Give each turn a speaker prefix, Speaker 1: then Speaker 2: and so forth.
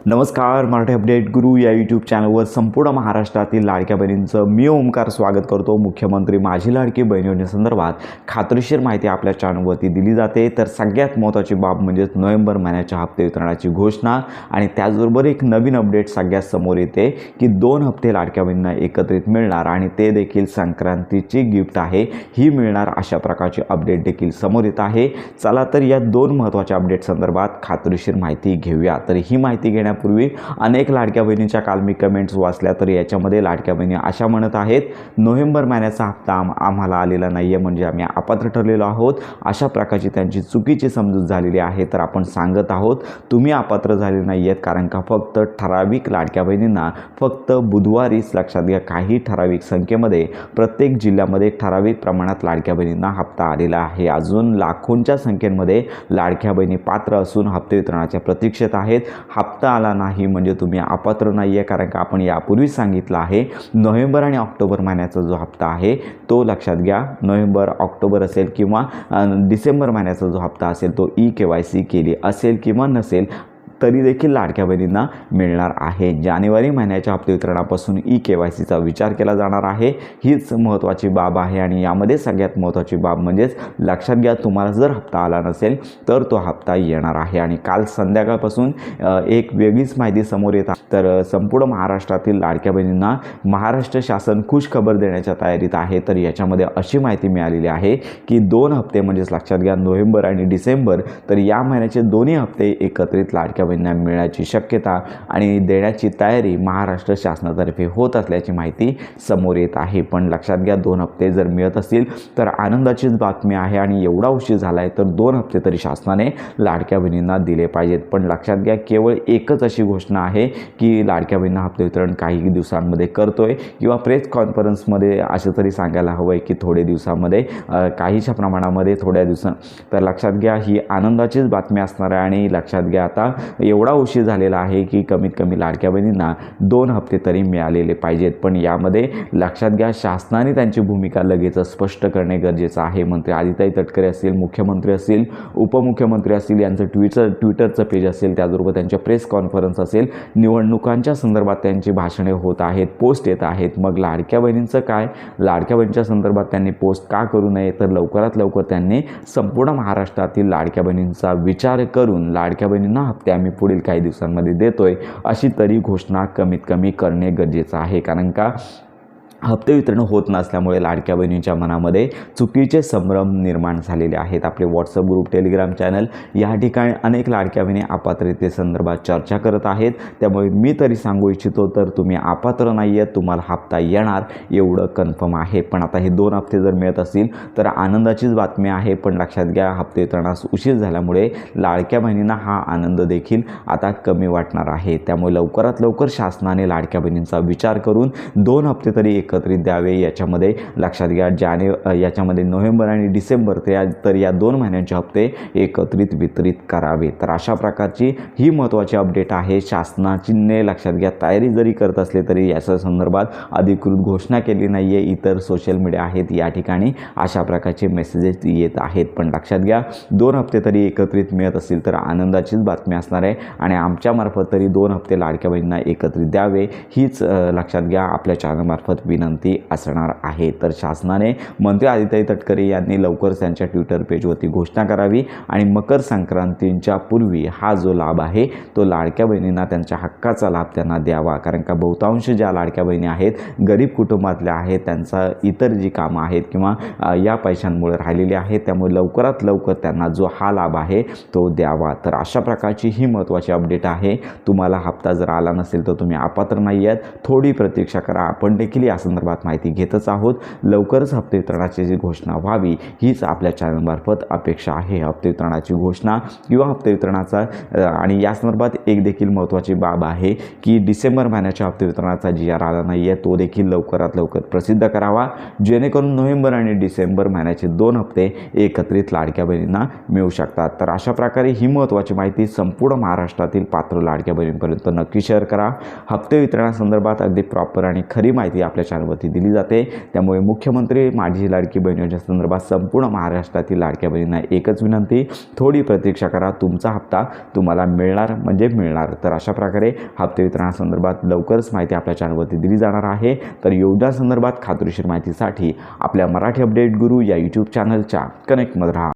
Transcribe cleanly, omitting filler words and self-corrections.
Speaker 1: नमस्कार. मराठी अपडेट गुरु या यूट्यूब चॅनलवर संपूर्ण महाराष्ट्रातील लाडक्या बहिणींचं मी ओमकार स्वागत करतो. मुख्यमंत्री माझी लाडकी बहीण योजनेसंदर्भात खात्रीशीर माहिती आपल्या चॅनलवरती दिली जाते. तर सगळ्यात महत्त्वाची बाब म्हणजेच नोव्हेंबर महिन्याच्या हप्ते वितरणाची घोषणा आणि त्याचबरोबर एक नवीन अपडेट सगळ्यात समोर येते की 2 हप्ते लाडक्या बहिणींना एकत्रित मिळणार आणि ते देखील संक्रांतीची गिफ्ट आहे ही मिळणार, अशा प्रकारची अपडेट देखील समोर येत आहे. चला तर या 2 महत्त्वाच्या अपडेट संदर्भात खात्रीशीर माहिती घेऊया. तर ही माहिती घेण्यापूर्वी अनेक लाडक्या बहिणींच्या काल मी कमेंट्स वाचल्या, तर याच्यामध्ये लाडक्या बहिणी अशा म्हणत आहेत नोव्हेंबर महिन्याचा हप्ता आम्हाला आलेला नाही आहे, म्हणजे आम्ही अपात्र ठरलेलो आहोत. अशा प्रकारची त्यांची चुकीची समजूत झालेली आहे. तर आपण सांगत आहोत तुम्ही अपात्र झाले नाही आहेत, कारण का फक्त ठराविक लाडक्या बहिणींना फक्त बुधवारीच, लक्षात घ्या, काही ठराविक संख्येमध्ये प्रत्येक जिल्ह्यामध्ये ठराविक प्रमाणात लाडक्या बहिणींना हप्ता आलेला आहे. अजून लाखोंच्या संख्येमध्ये लाडक्या बहिणी पात्र असून हप्ते वितरणाच्या प्रतीक्षेत आहेत. हप्ता आला नाही म्हणजे तुम्ही अपात्र नाही आहे, कारण का आपण यापूर्वीच सांगितलं आहे नोव्हेंबर आणि ऑक्टोबर महिन्याचा जो हप्ता आहे तो लक्षात घ्या, नोव्हेंबर ऑक्टोबर असेल किंवा डिसेंबर महिन्याचा जो हप्ता असेल तो KYC केली असेल किंवा नसेल तरी देखील लाडक्या बहिणींना मिळणार आहे. जानेवारी महिन्याच्या हप्ते वितरणापासून KYCचा विचार केला जाणार आहे. हीच महत्त्वाची बाब आहे आणि यामध्ये सगळ्यात महत्त्वाची बाब म्हणजेच लक्षात घ्या, तुम्हाला जर हप्ता आला नसेल तर तो हप्ता येणार आहे. आणि काल संध्याकाळपासून एक वेगळीच माहिती समोर येत आहे. तर संपूर्ण महाराष्ट्रातील लाडक्या बहिणींना महाराष्ट्र शासन खुश खबर देण्याच्या तयारीत आहे. तर याच्यामध्ये अशी माहिती मिळालेली आहे की 2 हप्ते म्हणजेच लक्षात घ्या नोव्हेंबर आणि डिसेंबर, तर या महिन्याचे दोन्ही हप्ते एकत्रित लाडक्या बहिणींना मिळण्याची शक्यता आणि देण्याची तयारी महाराष्ट्र शासनातर्फे होत असल्याची माहिती समोर येत आहे. पण लक्षात घ्या 2 हप्ते जर मिळत असतील तर आनंदाचीच बातमी आहे आणि एवढा उशीर झाला आहे तर 2 हप्ते तरी शासनाने लाडक्या बहिणींना दिले पाहिजेत. पण लक्षात घ्या केवळ एकच अशी घोषणा आहे की लाडक्या बहिणींना हप्ते वितरण काही दिवसांमध्ये करतोय किंवा प्रेस कॉन्फरन्समध्ये असं तरी सांगायला हवं आहे की थोडे दिवसामध्ये, काहीशा प्रमाणामध्ये थोड्या दिवसां. तर लक्षात घ्या ही आनंदाचीच बातमी असणार आहे. आणि लक्षात घ्या आता एवढा उशीर झालेला आहे की कमीत कमी लाडक्या बहिणींना 2 हप्ते तरी मिळालेले पाहिजेत. पण यामध्ये लक्षात घ्या शासनाने त्यांची भूमिका लगेच स्पष्ट करणे गरजेचं आहे. मंत्री आदिताई तटकरे असतील, मुख्यमंत्री असतील, उपमुख्यमंत्री असतील, यांचं ट्विटरचं पेज असेल, त्याचबरोबर त्यांच्या प्रेस कॉन्फरन्स असेल, निवडणुकांच्या संदर्भात त्यांची भाषणे होत आहेत, पोस्ट येत आहेत. मग लाडक्या बहिणींचं काय, लाडक्या बहिणींच्या संदर्भात त्यांनी पोस्ट का करू नये, तर लवकरात लवकर त्यांनी संपूर्ण महाराष्ट्रातील लाडक्या बहिणींचा विचार करून लाडक्या बहिणींना हप्ते आम्ही पुढील काही दिवसांमध्ये देतोय अशी तरी घोषणा कमीत कमी करणे गरजेचं आहे. कारण का हप्ते वितरण होत नसल्यामुळे लाडक्या बहिणींच्या मनामध्ये चुकीचे संभ्रम निर्माण झालेले आहेत. आपले व्हॉट्सअप ग्रुप, टेलिग्राम चॅनल या ठिकाणी अनेक लाडक्या बहिणी अपात्रतेसंदर्भात चर्चा करत आहेत. त्यामुळे मी तरी सांगू इच्छितो तर तुम्ही अपात्र नाही आहेत, तुम्हाला हप्ता येणार एवढं कन्फर्म आहे. पण आता हे 2 हप्ते जर मिळत असतील तर आनंदाचीच बातमी आहे. पण लक्षात घ्या हप्ते वितरणास उशीर झाल्यामुळे लाडक्या बहिणींना हा आनंद देखील आता कमी वाटणार आहे. त्यामुळे लवकरात लवकर शासनाने लाडक्या बहिणींचा विचार करून 2 हप्ते तरी एकत्रित द्यावे. याच्यामध्ये लक्षात घ्या याच्यामध्ये नोव्हेंबर आणि डिसेंबर तर या 2 महिन्यांचे हप्ते एकत्रित वितरित करावे. तर अशा प्रकारची ही महत्त्वाची अपडेट आहे. शासनाने लक्षात घ्या तयारी जरी करत असले तरी याच्या संदर्भात अधिकृत घोषणा केली नाही आहे. इतर सोशल मीडिया आहेत या ठिकाणी अशा प्रकारचे मेसेजेस येत आहेत. पण लक्षात घ्या 2 हप्ते तरी एकत्रित मिळत असतील तर आनंदाचीच बातमी असणार आहे आणि आमच्यामार्फत तरी 2 हप्ते लाडक्या बहिणींना एकत्रित द्यावे हीच लक्षात घ्या आपल्या चॅनलमार्फत विनंती असणार आहे. तर शासनाने मंत्री आदिताई तटकरे यांनी लवकरच त्यांच्या ट्विटर पेजवरती घोषणा करावी आणि मकर संक्रांतीच्या पूर्वी हा जो लाभ आहे तो लाडक्या बहिणींना त्यांच्या हक्काचा लाभ त्यांना द्यावा. कारण का बहुतांश ज्या लाडक्या बहिणी आहेत गरीब कुटुंबातल्या आहेत, त्यांचा इतर जी कामं आहेत किंवा या पैशांमुळे राहिलेली आहेत, त्यामुळे लवकरात लवकर त्यांना जो हा लाभ आहे तो द्यावा. तर अशा प्रकारची ही महत्त्वाची अपडेट आहे. तुम्हाला हप्ता जर आला नसेल तर तुम्ही अपात्र नाही आहेत, थोडी प्रतीक्षा करा. आपण देखील या संदर्भात माहिती घेतच आहोत. लवकरच हप्ते वितरणाची जी घोषणा व्हावी हीच आपल्या चॅनलमार्फत अपेक्षा आहे. हप्ते वितरणाची घोषणा किंवा हप्ते वितरणाचा आणि या संदर्भात एक देखील महत्त्वाची बाब आहे की डिसेंबर महिन्याच्या हप्ते वितरणाचा GR आला नाही आहे, तो देखील लवकरात लवकर प्रसिद्ध करावा, जेणेकरून नोव्हेंबर आणि डिसेंबर महिन्याचे 2 हप्ते एकत्रित लाडक्या बहिणींना मिळू शकतात. तर अशा प्रकारे ही महत्त्वाची माहिती संपूर्ण महाराष्ट्रातील पात्र लाडक्या बहिणींपर्यंत नक्की शेअर करा. हप्ते वितरणासंदर्भात अगदी प्रॉपर आणि खरी माहिती आपल्या चॅनलवरती दिली जाते। त्यामुळे मुख्यमंत्री माझी लाडकी बहीण योजनेसंदर्भात संपूर्ण महाराष्ट्रातील लाडक्या बहिणींना एकच विनंती, थोडी प्रतीक्षा करा, तुमचा हप्ता तुम्हाला मिळणार म्हणजे मिळणार। तर अशा प्रकारे हप्ते वितरणासंदर्भात लवकरच माहिती आपल्या चॅनलवरती दिली जाणार आहे। तर योजनासंदर्भात खात्रीशीर माहितीसाठी आपल्या मराठी अपडेट गुरु या यूट्यूब चॅनलच्या कनेक्टमध्ये राहा।